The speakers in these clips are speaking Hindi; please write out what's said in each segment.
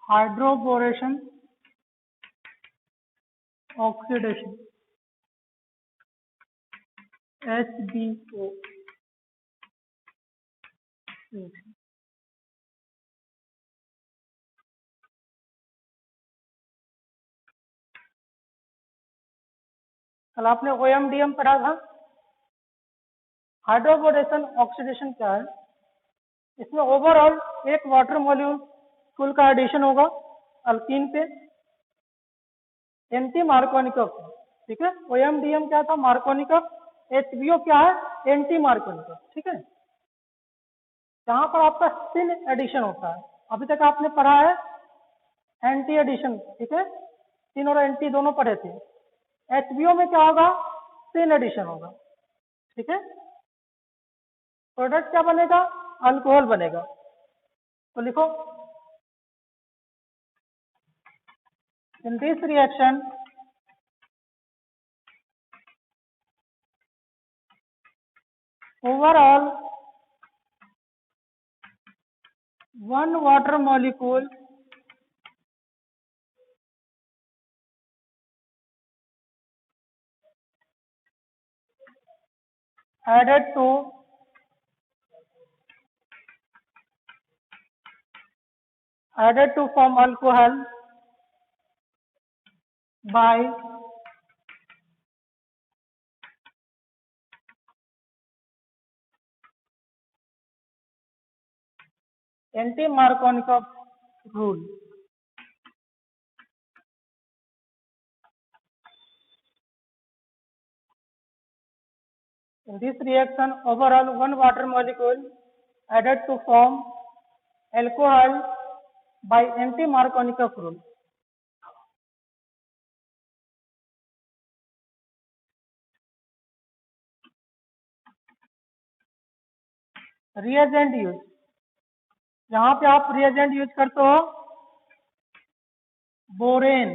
Hydroboration oxidation HBO। कल आपने OMDM पढ़ा था। हाइड्रोबोरेशन ऑक्सीडेशन क्या है? इसमें ओवरऑल एक वाटर मॉलिक्यूल का एडिशन होगा अल्कीन पे, एंटी मार्कोनिकम। ठीक है, OMDM क्या था? मार्कोनिकम। HBO क्या है? एंटी मार्कोनिकम। ठीक है, जहां पर आपका सिन एडिशन होता है। अभी तक आपने पढ़ा है एंटी एडिशन। ठीक है, सिन और एंटी दोनों पढ़े थे। HBO में क्या होगा? सिन एडिशन होगा। ठीक है, प्रोडक्ट क्या बनेगा? अल्कोहल बनेगा। तो लिखो, in this reaction overall one water molecule added to form alcohol by anti-Markovnikov rule. In this reaction, overall one water molecule added to form alcohol by anti-Markovnikov rule. Reagent use, यहाँ पे आप रिएजेंट यूज करते हो बोरेन,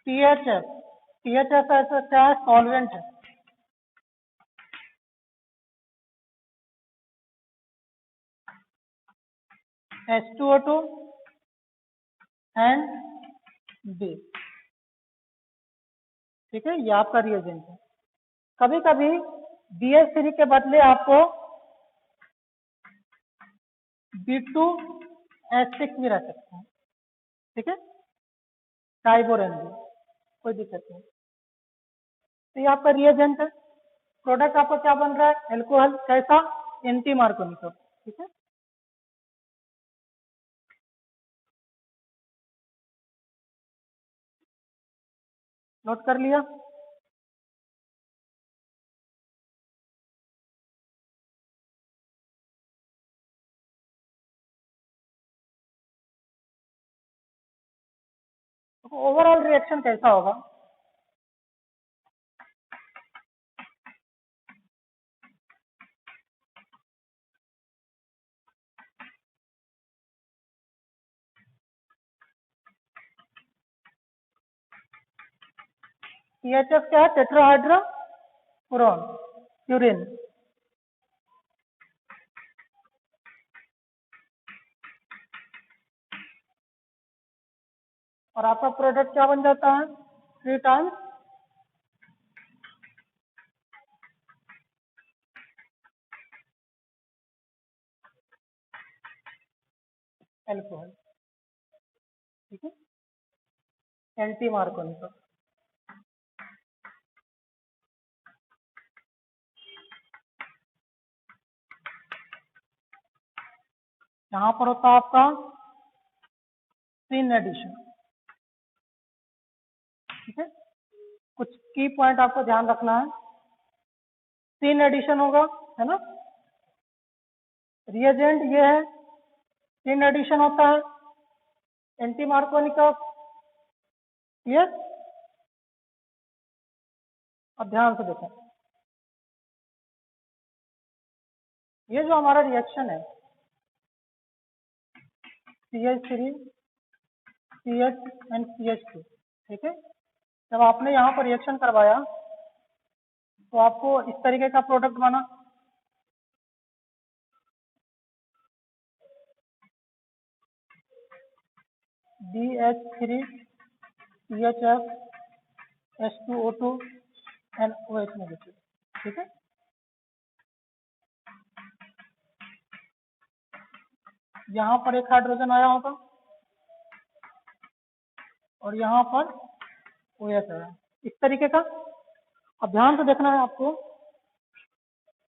THF। THF ऐसा क्या है? सॉल्वेंट है। H2O2 and base. ठीक है, ये आपका रिएजेंट है। कभी कभी BH3 के बदले आपको B2H6 भी रह सकता है। ठीक है, ट्राइबोरेन भी, कोई दिक्कत नहीं। तो ये आपका रिएजेंट है। प्रोडक्ट आपका क्या बन रहा है? एल्कोहल। कैसा? एंटी मार्कोनिकम। ठीक है, नोट कर लिया। तो ओवरऑल रिएक्शन कैसा होगा? THF क्या है? टेट्राहाइड्रोफुरान यूरिन। और आपका प्रोडक्ट क्या बन जाता है? 3 टाइम्स एल्कोहल। ठीक है, एंटी मार्कोनिकम। यहाँ पर होता है आपका सिन एडिशन। ठीक है, कुछ की पॉइंट आपको ध्यान रखना है। सिन एडिशन होगा, है ना? रिएजेंट ये है, सिन एडिशन होता है, एंटी मार्कोनिकम। यस, अब ध्यान से देखें, ये जो हमारा रिएक्शन है CH3 CH एंड CH2। ठीक है, जब आपने यहाँ पर रिएक्शन करवाया तो आपको इस तरीके का प्रोडक्ट बना। CH3 CHF H2O2 and OH negative, ठीक है। यहाँ पर एक हाइड्रोजन आया होगा और यहाँ पर OH आया, इस तरीके का। अब ध्यान से देखना है आपको,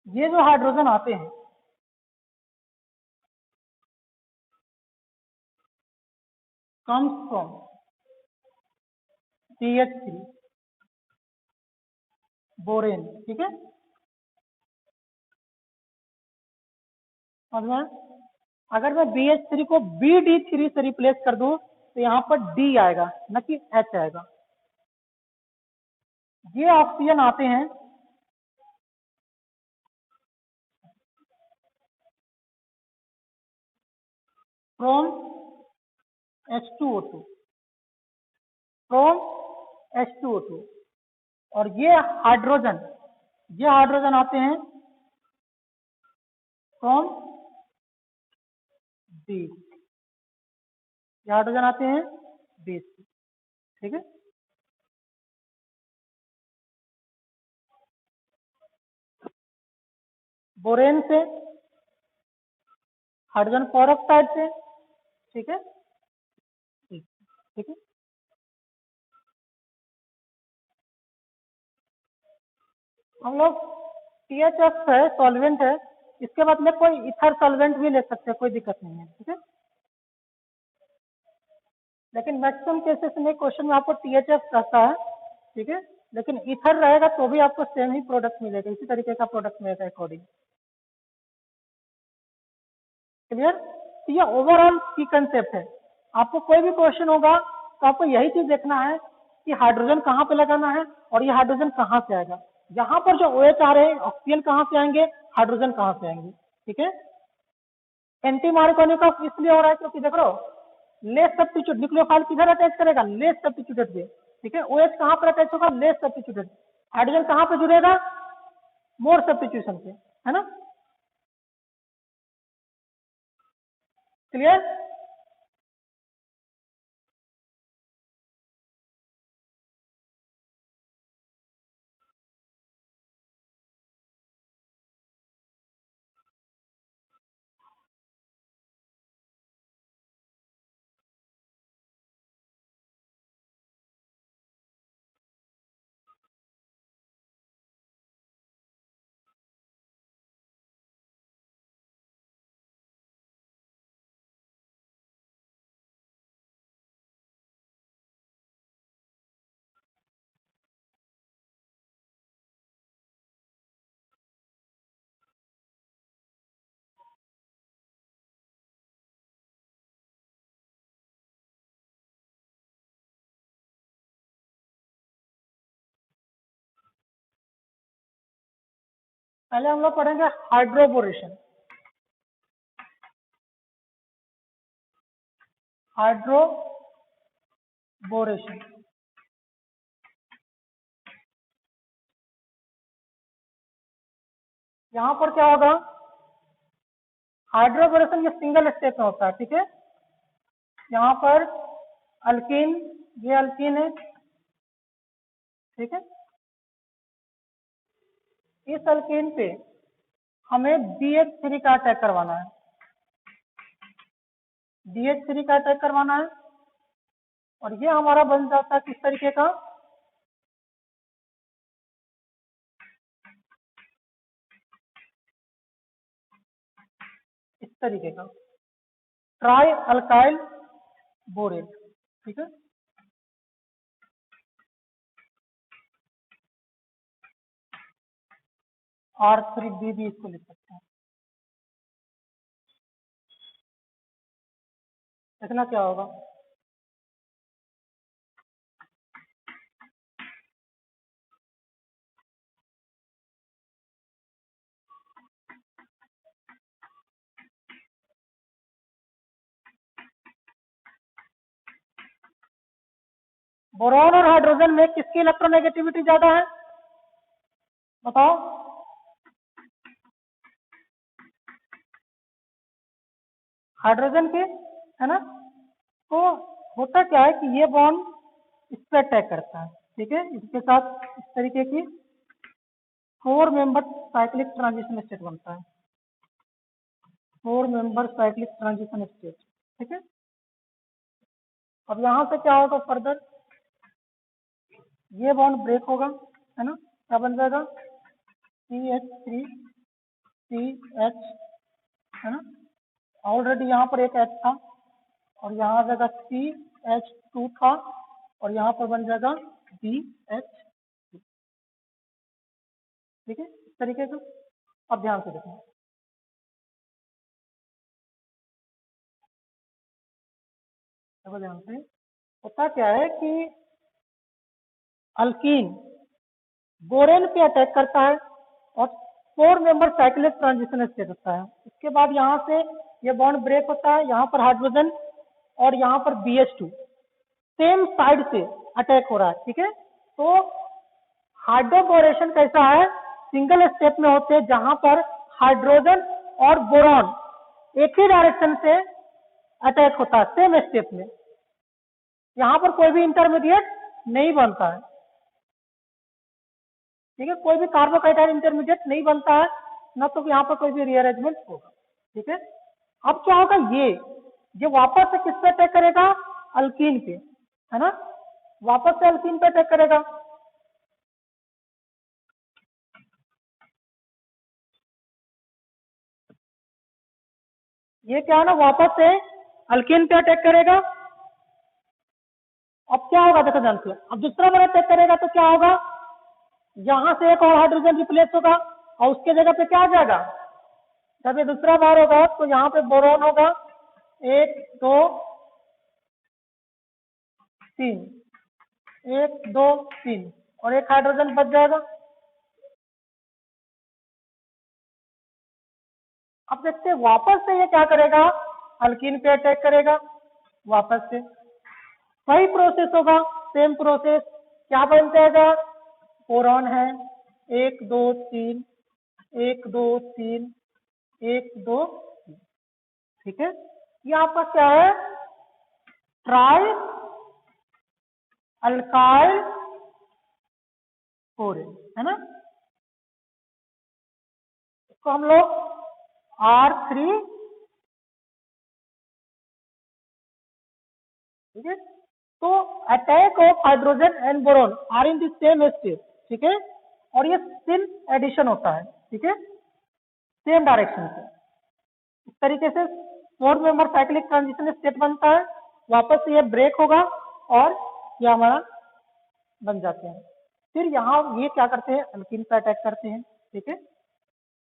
ये जो हाइड्रोजन आते हैं comes from CH3 बोरेन, ठीक है। समझ में? अगर मैं BH3 को BD3 से रिप्लेस कर दूं तो यहाँ पर D आएगा न कि H आएगा। ये ऑक्सीजन आते हैं फ्रॉम H2O2 और ये हाइड्रोजन आते हैं फ्रॉम B, ये हाइड्रोजन आते हैं B से, ठीक है। बोरेन से, हाइड्रोजन पेरोक्साइड से, ठीक है, ठीक है। हम लोग THF है, सॉल्वेंट है, इसके बाद में कोई इथर सॉल्वेंट भी ले सकते हैं, कोई दिक्कत नहीं है, ठीक है। लेकिन मैक्सिमम केसेस में क्वेश्चन में आपको THF कहता है, ठीक है, लेकिन इथर रहेगा तो भी आपको सेम ही प्रोडक्ट मिलेगा, इसी तरीके का प्रोडक्ट मिलेगा अकॉर्डिंग। क्लियर? तो ये ओवरऑल की कंसेप्ट है। आपको कोई भी क्वेश्चन होगा तो आपको यही चीज देखना है कि हाइड्रोजन कहाँ पे लगाना है और ये हाइड्रोजन कहाँ से आएगा। यहाँ पर जो OH आ रहे हैं, ऑक्सीजन कहाँ से आएंगे, हाइड्रोजन कहाँ से आएंगे, ठीक है। एंटी मार्कोनिक इसलिए हो रहा है क्योंकि देख लो, लेस सब्स्टिट्यूट न्यूक्लियोफाइल किधर अटैच करेगा, लेस सब्स्टिट्यूटेड पे, ठीक है। OH कहाँ पर अटैच होगा, लेस सब्स्टिट्यूटेड। हाइड्रोजन कहाँ पे जुड़ेगा, मोर सब्स्टिट्यूशन पे, है ना। क्लियर? पहले हम लोग पढ़ेंगे हाइड्रोबोरेशन। हाइड्रोबोरेशन यहाँ पर क्या होगा, हाइड्रोबोरेशन ये सिंगल स्टेप में होता है, ठीक है। यहाँ पर अल्कीन, ये अल्कीन है, ठीक है। इस अल्कीन पे हमें BH3 का अटैक करवाना है, BH3 का अटैक करवाना है और ये हमारा बन जाता है किस तरीके का, इस तरीके का ट्राई अल्काइल बोरेट, ठीक है। R3B भी इसको लिख सकते हैं। देखना क्या होगा, बोरॉन और हाइड्रोजन में किसकी इलेक्ट्रोनेगेटिविटी ज्यादा है, बताओ। हाइड्रोजन की, है ना। तो होता क्या है कि ये बॉन्ड इस पर अटैक करता है, ठीक है, इसके साथ इस तरीके की 4 मेंबर साइक्लिक ट्रांजिशन स्टेट बनता है, 4 मेंबर साइक्लिक ट्रांजिशन स्टेट, ठीक है। अब यहाँ से क्या होगा फर्दर, ये बॉन्ड ब्रेक होगा, है ना, क्या बन जाएगा CH3 CH, है ना, ऑलरेडी यहाँ पर एक H था और यहाँ आ जाएगा CH2 था और यहाँ पर बन जाएगा BH, ठीक है, इस तरीके से। अब ध्यान से देखना, देखो ध्यान से, होता क्या है कि अल्कीन बोरेन पे अटैक करता है और 4 मेंबर साइक्लिक ट्रांजिशन स्टेट होता है। इसके बाद यहाँ से ये बॉन्ड ब्रेक होता है, यहाँ पर हाइड्रोजन और यहाँ पर BH2 सेम साइड से अटैक हो रहा है, ठीक है। तो हाइड्रोबोरेशन कैसा है, सिंगल स्टेप में होते हैं जहां पर हाइड्रोजन और बोरॉन एक ही डायरेक्शन से अटैक होता है सेम स्टेप में, यहाँ पर कोई भी इंटरमीडिएट नहीं बनता है, ठीक है, कोई भी कार्बोकाइटाइन इंटरमीडिएट नहीं बनता है, न तो यहाँ पर कोई भी रीअरेंजमेंट होगा, ठीक है। अब क्या होगा, ये वापस से किस पे अटैक करेगा, अल्कीन पे, है ना, वापस से अल्कीन पे अटैक करेगा। ये क्या है ना, वापस से अल्कीन पे अटैक करेगा। अब क्या होगा देखो ध्यान से, अब दूसरा बार अटैक करेगा तो क्या होगा, यहां से एक और हाइड्रोजन रिप्लेस होगा और उसके जगह पे क्या आ जाएगा, जब ये दूसरा बार होगा तो यहाँ पे बोरॉन होगा 1 2 3, 1 2 3 और एक हाइड्रोजन बच जाएगा। अब देखते हैं वापस से ये क्या करेगा, अल्कीन पे अटैक करेगा, वापस से वही प्रोसेस होगा, सेम प्रोसेस, क्या बन जाएगा, बोरॉन है 1 2 3 1 2 3 1 2 3, ठीक है। ये आपका क्या है, ट्राई अल्काइल बोरेन, है ना, इसको हम लोग R3, ठीक है। तो attack of hydrogen and boron are in the same state, ठीक है, और ये सिन एडिशन होता है, ठीक है, सेम डायरेक्शन से। इस तरीके से 4 मेंबर साइक्लिक ट्रांजिशन स्टेट बनता है, वापस से ये ब्रेक होगा और ये हमारा बन जाते हैं। फिर यहाँ ये क्या करते हैं, अल्कीन पे अटैक करते हैं, ठीक है।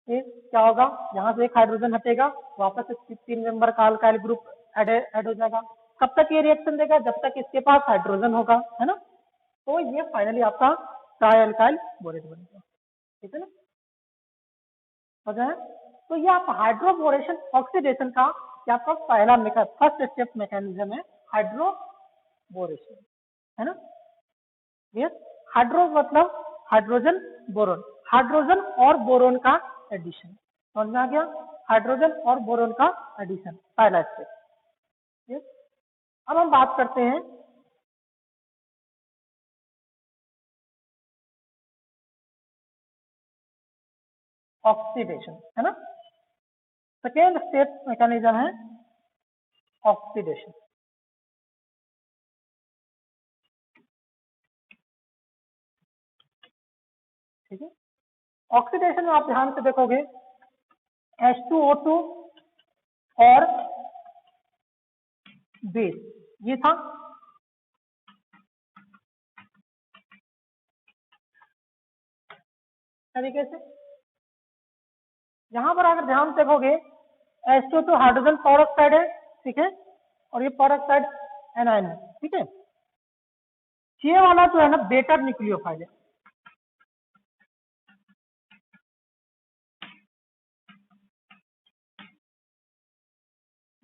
ये क्या होगा, यहाँ से एक हाइड्रोजन हटेगा, वापस से 3 मेंबर का अल्काइल ग्रुप ऐड हो जाएगा। कब तक ये रिएक्शन देगा, जब तक इसके पास हाइड्रोजन होगा, है ना। तो ये फाइनली आपका ट्राई अल्काइल बोरेट बनेगा, ठीक है ना, हो जाए। तो ये आप हाइड्रोबोरेशन ऑक्सीडेशन का क्या आपका पहला फर्स्ट स्टेप मैकेनिज्म है हाइड्रोबोरेशन, है ना। ये हाइड्रो मतलब हाइड्रोजन बोरोन, हाइड्रोजन और बोरोन का एडिशन, समझ में आ गया, हाइड्रोजन और बोरोन का एडिशन पहला स्टेप। अब हम बात करते हैं ऑक्सीडेशन, है ना, सेकेंड स्टेप मैकेनिज्म है ऑक्सीडेशन, ठीक है। ऑक्सीडेशन में आप ध्यान से देखोगे H2O2 और बेस ये था, तरीके से यहां पर अगर ध्यान से देखोगे H2O2 हाइड्रोजन पेरोक्साइड है, ठीक है, और ये पेरोक्साइड एनायन है, ठीक है। ये वाला जो है ना बेटर न्यूक्लियोफाइल है,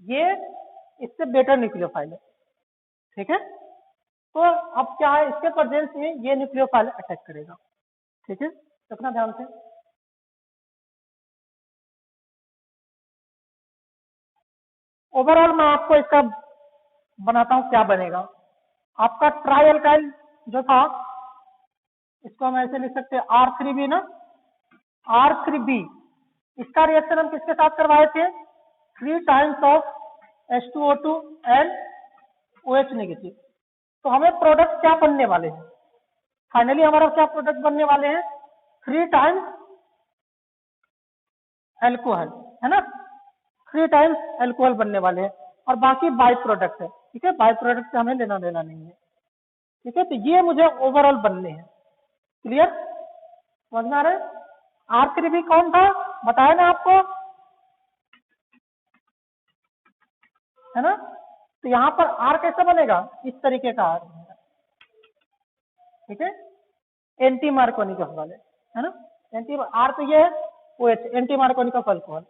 ये इससे बेटर न्यूक्लियोफाइल है, ठीक है। तो अब क्या है, इसके प्रेजेंस में ये न्यूक्लियोफाइल अटैक करेगा, ठीक है, रखना ध्यान से। ओवरऑल मैं आपको इसका बनाता हूँ क्या बनेगा। आपका ट्राई अल्काइल जो था, इसको हम ऐसे लिख सकते हैं R3B ना, R3B। इसका रिएक्शन हम किसके साथ करवाए थे, 3 times of H2O2 and OH negative. तो हमें प्रोडक्ट क्या बनने वाले हैं, फाइनली हमारा क्या प्रोडक्ट बनने वाले हैं, 3 टाइम्स एल्कोहल, है ना, 3 टाइम्स एल्कोहल बनने वाले हैं, और बाकी बाई प्रोडक्ट है। ठीक है, बाई प्रोडक्ट से हमें लेना देना नहीं है। ठीक है, तो ये मुझे ओवरऑल बनने हैं। क्लियर, समझ में आ रहा है। R3B कौन था बताया ना आपको, है ना। तो यहाँ पर R कैसे बनेगा, इस तरीके का R बनेगा। ठीक है, एंटी मार्कोनिकफ वाले, है ना, एंटी R तो ये है OH, एंटी मार्कोनिकफ अल्कोहल।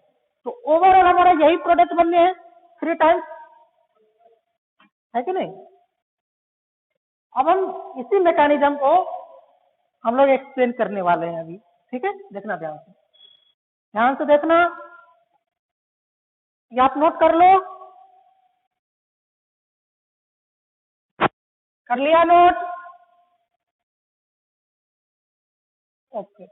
तो ओवरऑल हमारा यही प्रोडक्ट बनने हैं 3 टाइम्स, है कि नहीं। अब हम इसी मैकेनिज्म को हम लोग एक्सप्लेन करने वाले हैं अभी। ठीक है, देखना ध्यान से देखना, ये आप नोट कर लो, कर लिया नोट, ओके।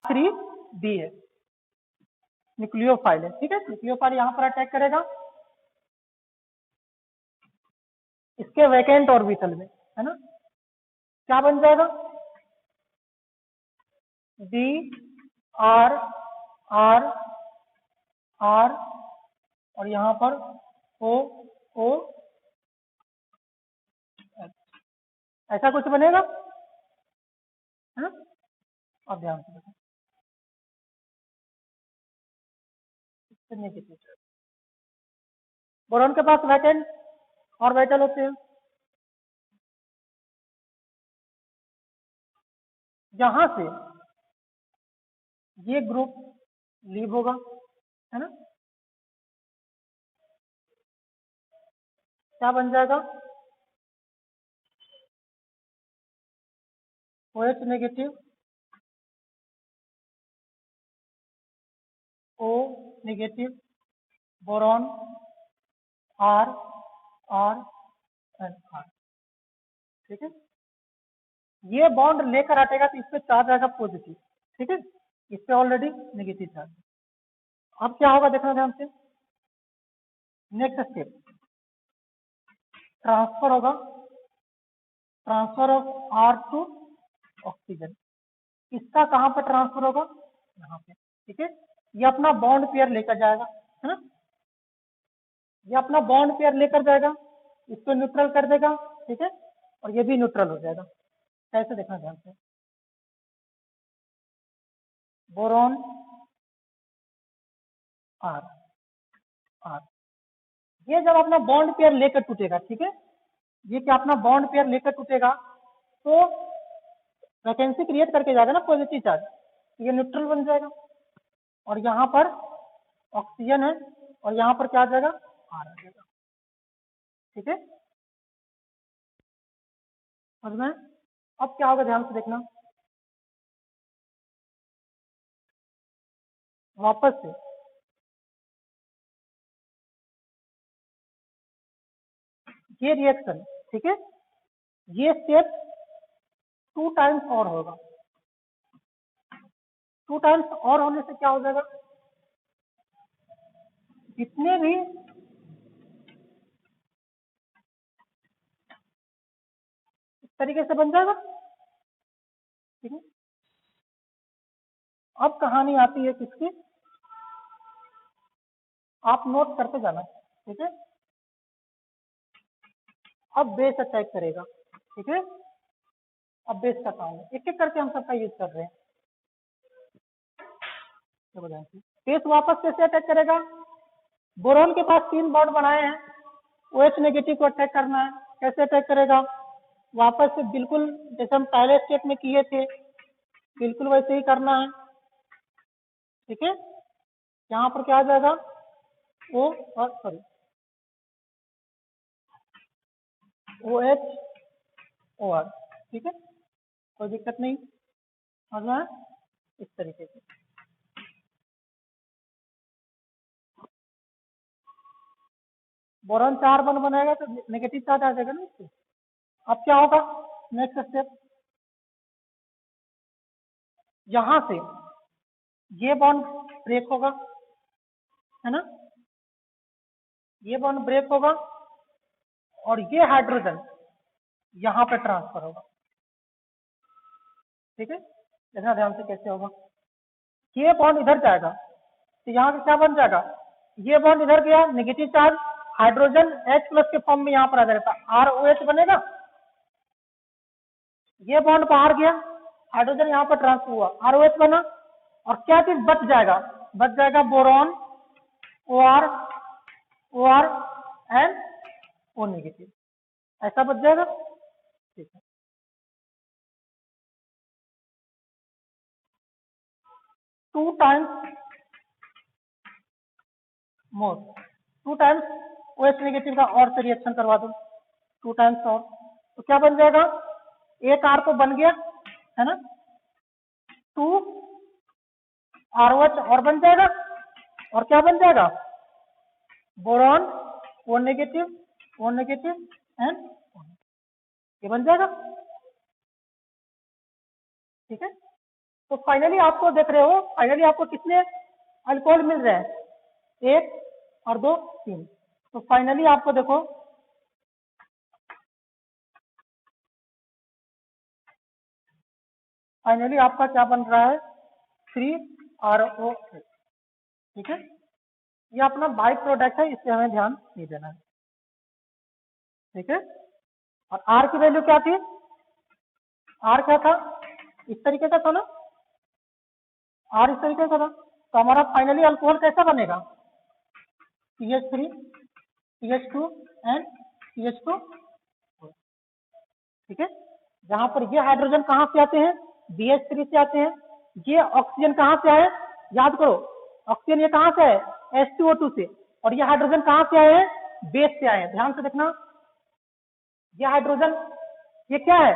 R3B है, न्यूक्लियोफाइल है। ठीक है, न्यूक्लियोफाइल यहाँ पर अटैक करेगा इसके वैकेंट ऑर्बिटल में, है ना। क्या बन जाएगा, D R R R, और यहाँ पर O O, ऐसा कुछ बनेगा, है ना। अब ध्यान से देखो, बोरॉन के पास वैकेंट और वाइटल होते हैं, जहां से ये ग्रुप लीव होगा, है ना। क्या बन जाएगा, OH negative O negative boron R R and R। ठीक है, ये बॉन्ड लेकर हटेगा तो इस पे चार्ज आएगा पॉजिटिव। ठीक है, इस पे ऑलरेडी नेगेटिव चार्ज। अब क्या होगा देखना ध्यान से, नेक्स्ट स्टेप ट्रांसफर होगा, transfer of R to oxygen. इसका कहां पर ट्रांसफर होगा, यहाँ पे। ठीक है, ये अपना बॉन्ड पेयर लेकर जाएगा, है ना, ये अपना बॉन्ड पेयर लेकर जाएगा, इसको न्यूट्रल कर देगा। ठीक है, और ये भी न्यूट्रल हो जाएगा। कैसे देखना ध्यान से, बोरॉन R R, ये जब अपना बॉन्ड पेयर लेकर टूटेगा, ठीक है, ये क्या अपना बॉन्ड पेयर लेकर टूटेगा तो वैकेंसी क्रिएट करके जाएगा ना पॉजिटिव चार्ज, ये न्यूट्रल बन जाएगा, और यहाँ पर ऑक्सीजन है, और यहाँ पर क्या आ जाएगा, R आ जाएगा। ठीक है, समझ में। अब क्या होगा ध्यान से देखना, वापस से ये रिएक्शन, ठीक है, ये स्टेप 2 टाइम्स और होगा। 2 टाइम्स और होने से क्या हो जाएगा, जितने भी इस तरीके से बन जाएगा। ठीक है, अब कहानी आती है किसकी, आप नोट करते जाना। ठीक है, अब बेस अटैक करेगा। ठीक है, अब बेस का काम है, एक एक करके हम सबका यूज कर रहे हैं। बेस वापस कैसे अटैक करेगा, बोरॉन के पास 3 बॉन्ड बनाए हैं, OH नेगेटिव को अटैक करना है। कैसे अटैक करेगा, वापस से बिल्कुल जैसे हम पहले स्टेप में किए थे, बिल्कुल वैसे ही करना है। ठीक है, यहाँ पर क्या आ जाएगा, O और सॉरी OHOR, ठीक है, कोई दिक्कत नहीं, समझ में आया? इस तरीके से बोरॉन 4 बॉन्ड बनाएगा तो नेगेटिव चार्ज आ जाएगा ना इससे। अब क्या होगा नेक्स्ट स्टेप, यहां से ये बॉन्ड ब्रेक होगा, है ना, ये बॉन्ड ब्रेक होगा और ये हाइड्रोजन यहां पे ट्रांसफर होगा, ठीक है, देखना ध्यान से कैसे होगा। ये बॉन्ड इधर जाएगा तो यहाँ पे क्या बन जाएगा, ये बॉन्ड इधर गया, नेगेटिव चार्ज, हाइड्रोजन H+ के फॉर्म में यहाँ पर आ जाएगा, ROH बनेगा, ये बॉन्ड बाहर गया, हाइड्रोजन यहाँ पर ट्रांसफर हुआ, ROH बना, और क्या चीज बच जाएगा boron, OR, OR and O negative, ऐसा बच जाएगा, ठीक है। 2 times more, 2 times OH negative का और से रिएक्शन करवा दो, 2 टाइम्स और, तो क्या बन जाएगा, एक R तो बन गया, है ना, 2 ROH और बन जाएगा, और क्या बन जाएगा, बोरॉन O नेगेटिव एंड ये बन जाएगा, ठीक है। तो फाइनली आपको देख रहे हो, फाइनली आपको कितने अल्कोहल मिल रहे हैं, 1 और 2 3, तो फाइनली आपको देखो फाइनली आपका क्या बन रहा है, 3RO, ठीक है, ये अपना बाई प्रोडक्ट है, इससे हमें ध्यान नहीं देना है, ठीक है। और R की वैल्यू क्या थी, R क्या था, इस तरीके का था ना, R इस तरीके का था, तो हमारा फाइनली अल्कोहल कैसा बनेगा, CH3 CH2 एंड CH2, ठीक है। जहां पर ये हाइड्रोजन कहां से आते हैं, BH3 से आते हैं, ये ऑक्सीजन कहां से आए, याद करो, ऑक्सीजन ये कहां से है, H2O2 से, और ये हाइड्रोजन कहां से आए हैं, बेस से आए हैं, ध्यान से देखना, ये हाइड्रोजन ये क्या है,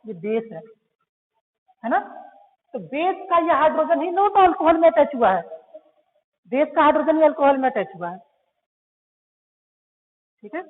ये बेस है ना, तो बेस का ये हाइड्रोजन ही नो तो अल्कोहल में अटैच हुआ है, बेस का हाइड्रोजन ही अल्कोहल में अटैच हुआ है, ठीक है।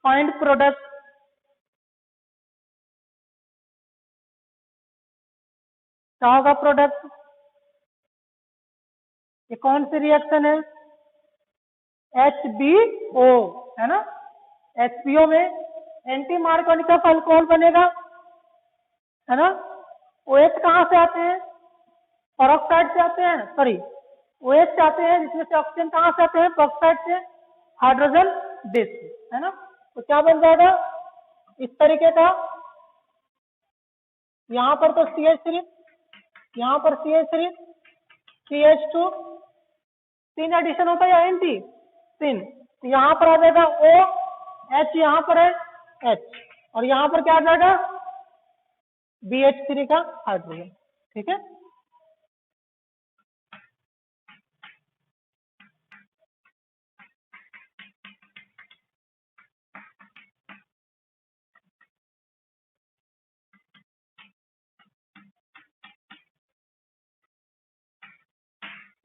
फाइंड प्रोडक्ट, क्या होगा प्रोडक्ट, ये कौन सी रिएक्शन है, HBO, है ना, HBO में एंटी मार्कोनिकस अल्कोहल बनेगा, है ना, OH कहां से आते हैं, पेरोक्साइड से आते हैं, सॉरी OH से आते हैं, जिसमें से ऑक्सीजन कहां से आते हैं, पेरोक्साइड से, हाइड्रोजन बेस से, है ना, तो क्या बन जाएगा इस तरीके का, यहाँ पर तो CH3, यहाँ पर CH3 CH2, 3 एडिशन होता है या एंटी 3, तो यहाँ पर आ जाएगा OH, यहाँ पर है H, और यहाँ पर क्या आ जाएगा BH3 का हाइड्रोजन, ठीक है।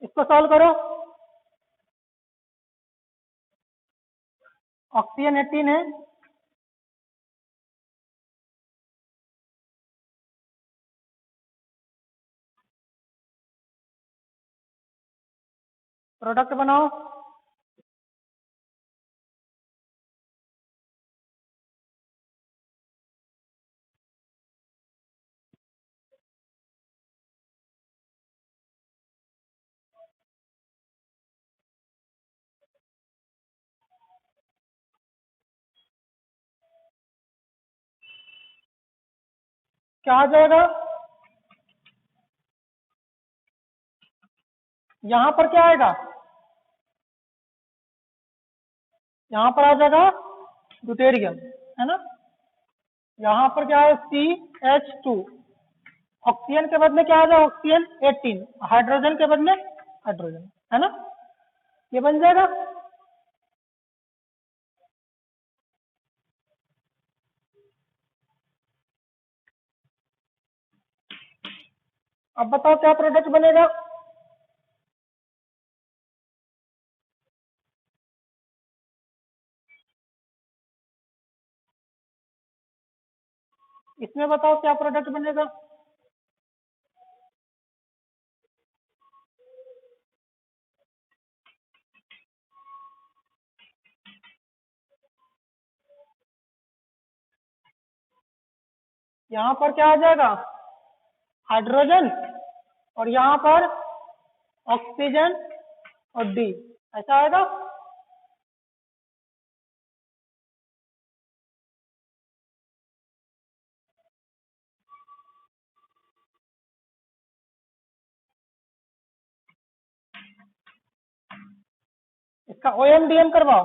इसको सॉल्व करो, ऑक्सीजन 18 है, प्रोडक्ट बनाओ, क्या आ जाएगा, यहां पर क्या आएगा, यहां पर आ जाएगा ड्यूटेरियम, है ना। यहां पर क्या है CH2, ऑक्सीजन के बदले क्या आ जाएगा, ऑक्सीजन 18, हाइड्रोजन के बदले हाइड्रोजन, है ना, ये बन जाएगा। अब बताओ क्या प्रोडक्ट बनेगा, इसमें बताओ क्या प्रोडक्ट बनेगा। यहाँ पर क्या आ जाएगा, हाइड्रोजन, और यहाँ पर ऑक्सीजन और डी, ऐसा आएगा। इसका OMDM करवाओ,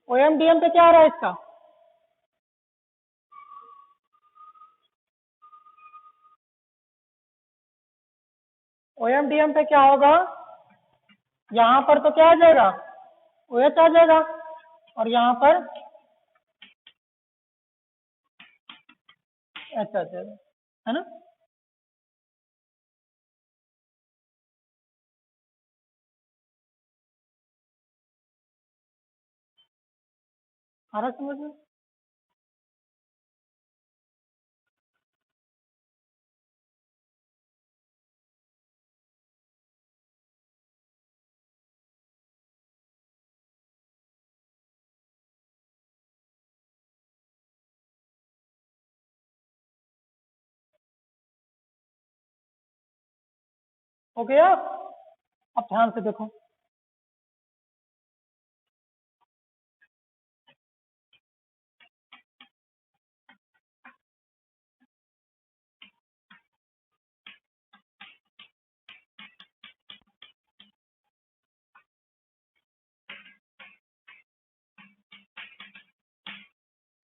OMDM पे क्या आ रहा है इसका, OMDM पे क्या होगा, यहाँ पर तो क्या आ जाएगा, OH आ जाएगा, और यहाँ पर H आ जाएगा, है ना। आ रहा समझ में। हो गया, अब ध्यान से देखो,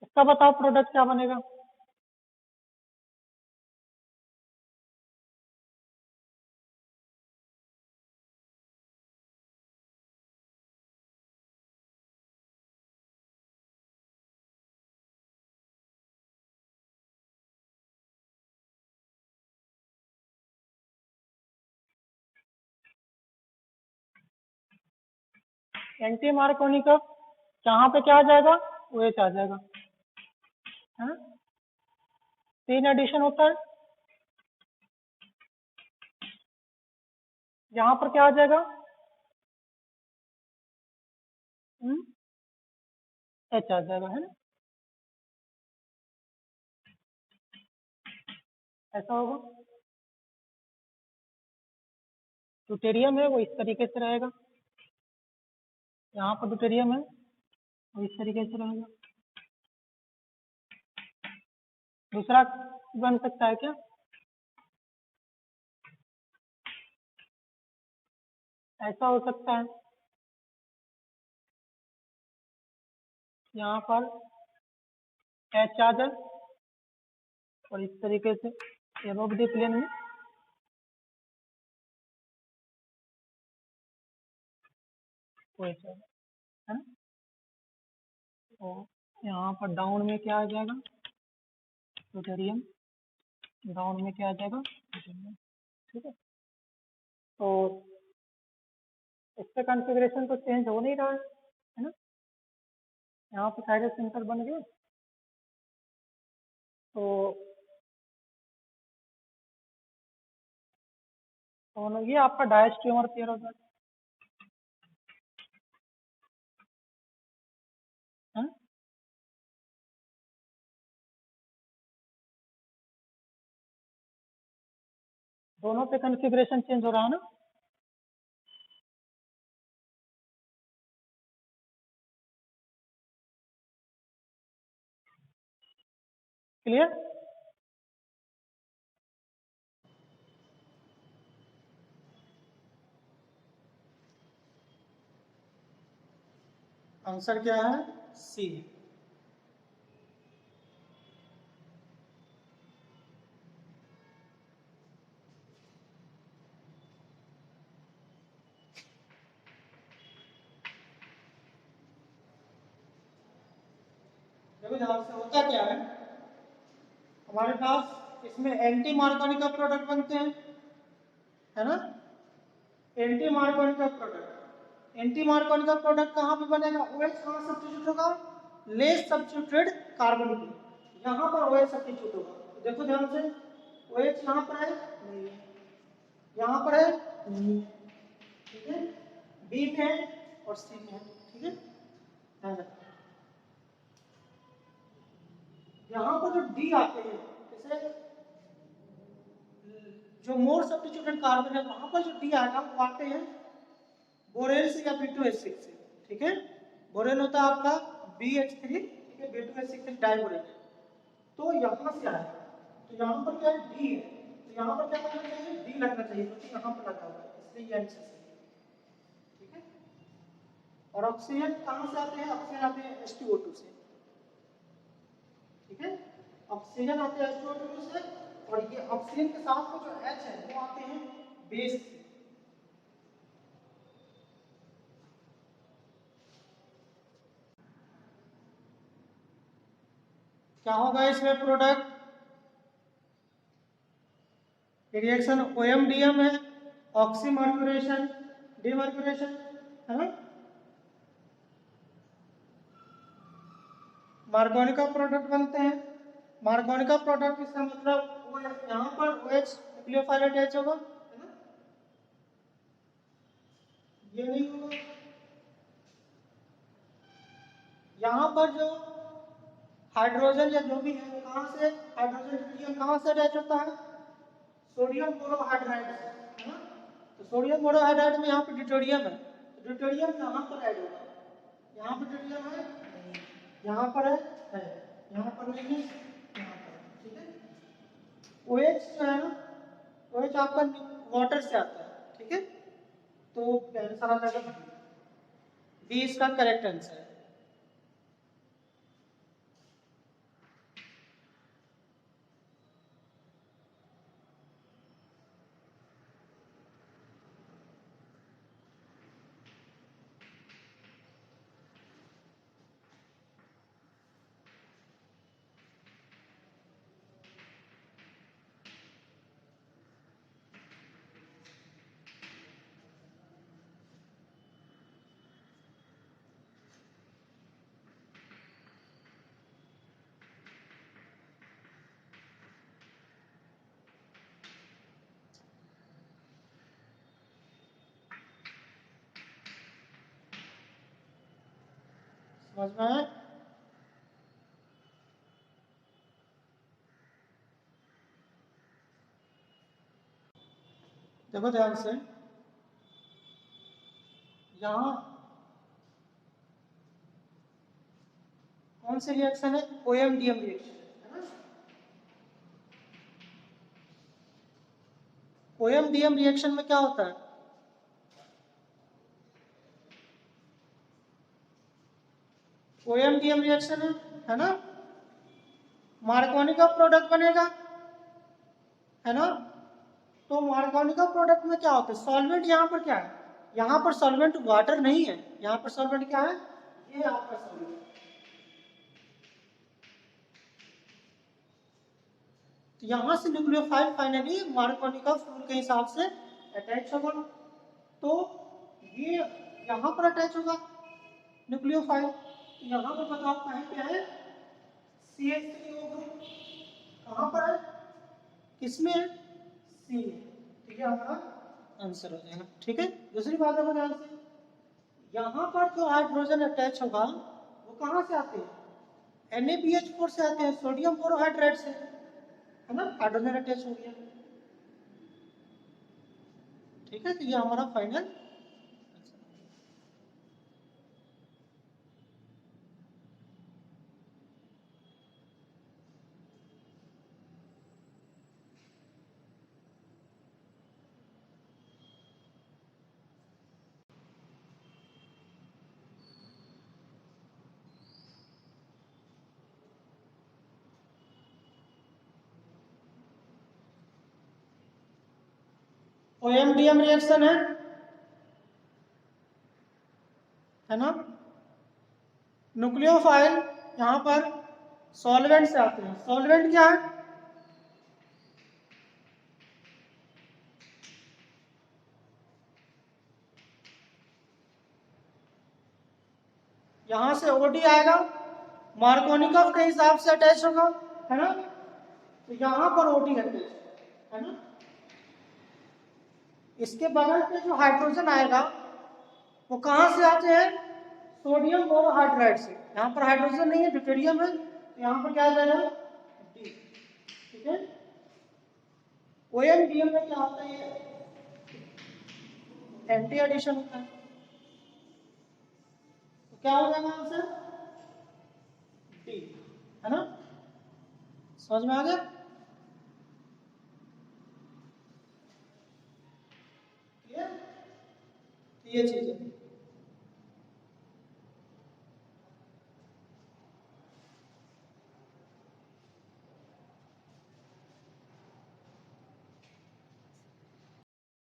इसका बताओ प्रोडक्ट क्या बनेगा। एंटी मार्कोनी का यहाँ पे क्या आ जाएगा, OH आ जाएगा, है ना, 3 एडिशन होता है। यहाँ पर क्या आ जाएगा, H आ जाएगा, है ना, ऐसा होगा। ड्यूटेरियम है वो इस तरीके से रहेगा, यहाँ पर ड्यूटेरियम है वो इस तरीके से रहेगा। दूसरा बन सकता है क्या, ऐसा हो सकता है, यहाँ पर H आ जाए और इस तरीके से एबव द प्लेन में OH आ जाए, है ना। तो यहाँ पर डाउन में क्या आ जाएगा, ड्यूटेरियम, डाउन में क्या आ जाएगा, ड्यूटेरियम, ठीक है। तो इसका कॉन्फ़िगरेशन तो चेंज हो नहीं रहा है ना, यहाँ पर साइड सेंटर बन गया। तो ये आपका डायस्ट्रीमर पेयर हो जाएगा, है ना? दोनों पे कॉन्फ़िगरेशन चेंज हो रहा है ना। क्लियर। आंसर क्या है? सी। देखो ध्यान से, होता क्या है, हमारे पास इसमें एंटी मार्कोनी का प्रोडक्ट बनते हैं, है ना। एंटी मार्कोनी का प्रोडक्ट, एंटी मार्कोनी का प्रोडक्ट कहाँ पे बनेगा? OH कहाँ सब्स्टिट्यूट होगा? लेस सब्स्टिट्यूटेड कार्बन पे, यहाँ पर OH सब्स्टिट्यूट होगा। तो देखो ध्यान से, OH यहाँ पर है नहीं है, यहाँ पर है नहीं है, ठीक है, बी में है और सी में है, ठीक है, ध्यान रखना। यहाँ पर जो डी आते हैं, जैसे जो मोर सब्स्टिट्यूटेड कार्बन है, वहां पर जो डी आएगा वो आते हैं बोरेन से या B2H6 से, ठीक है। बोरेन होता है आपका BH3, ठीक है, B2H6 डाइबोरेन है, तो यहाँ से आएगा। तो यहाँ पर क्या है? डी है, तो यहाँ पर क्या लगना चाहिए? डी लगना चाहिए, क्योंकि यहाँ पर लगा हुआ है, इसलिए ये आंसर सही है, ठीक है। और ऑक्सीजन कहाँ से आते हैं? ऑक्सीजन आते हैं H2O2 से, ठीक है, ऑक्सीजन आते हैं H2O2 से, और ये ऑक्सीजन के साथ में जो H है वो आते हैं बेस से। क्या होगा इसमें प्रोडक्ट? रिएक्शन OMDM है, ऑक्सीमर्क्यूरेशन, डीमर्क्यूरेशन, है ना। मार्कोनी का प्रोडक्ट बनते हैं, मार्कोनी का प्रोडक्ट, इसका मतलब वो यहाँ पर OH न्यूक्लियोफाइल अटैच होगा, है ना, ये नहीं होगा। यहाँ पर जो हाइड्रोजन या जो भी है वो कहाँ से, हाइड्रोजन ड्यूटेरियम कहाँ से अटैच होता है? सोडियम बोरोहाइड्राइड से, है ना। तो सोडियम बोरोहाइड्राइड में यहाँ पे ड्यूटेरियम है, तो ड्यूटेरियम यहाँ पर ऐड होगा, यहाँ पर ड्यूटेरियम है नहीं, यहाँ पर है, यहाँ पर नहीं है, यहाँ पर है, ठीक है। OH जो है ना, OH आपका वाटर से आता है, ठीक है, तो आंसर आ जाएगा बी, इसका करेक्ट आंसर है। समझ में आया? देखो ध्यान से, यहाँ कौन सी रिएक्शन है? OMDM रिएक्शन, है ना। OMDM रिएक्शन में क्या होता है? OMDM रिएक्शन है ना, मार्कोनी का प्रोडक्ट बनेगा, है ना। तो मार्कोनी का प्रोडक्ट में क्या होता है? सॉल्वेंट यहाँ पर क्या है? यहाँ पर सॉल्वेंट वाटर नहीं है, यहाँ पर सॉल्वेंट क्या है? ये आपका सॉल्वेंट। तो यहाँ से न्यूक्लियोफाइल फाइनली मार्कोनी का फ्लूर के हिसाब से अटैच होगा, तो ये यहाँ पर अटैच होगा न्यूक्लियोफाइल। तो यहाँ पर बताओ कहीं पे है? CH3O ग्रुप कहाँ पर है? किसमें है? सी में, ठीक है, हमारा आंसर हो जाएगा, ठीक है। दूसरी बात है ध्यान से, यहाँ पर जो हाइड्रोजन अटैच होगा वो कहाँ से आते हैं? NaBH4 से आते हैं, सोडियम बोरोहाइड्राइड से, है ना, हाइड्रोजन अटैच हो गया, ठीक है। तो ये हमारा फाइनल OMDM रिएक्शन है ना। न्यूक्लियोफाइल यहाँ पर सॉल्वेंट से आते हैं। सॉल्वेंट क्या है? यहां से ओडी आएगा, मार्कोनिकॉफ के हिसाब से अटैच होगा, है ना। तो यहां पर ओडी अटैच है ना। इसके बगल पे जो हाइड्रोजन आएगा वो कहां से आते हैं? सोडियम बोरोहाइड्राइड से। यहाँ पर हाइड्रोजन नहीं है, ड्यूटेरियम है, तो यहाँ पर क्या आ जाएगा? डी। ठीक है। OMDM में क्या होता है? एंटी एडिशन होता है, तो क्या हो जाएगा आंसर? डी, है ना। समझ में आ गया? क्लियर? ये चीज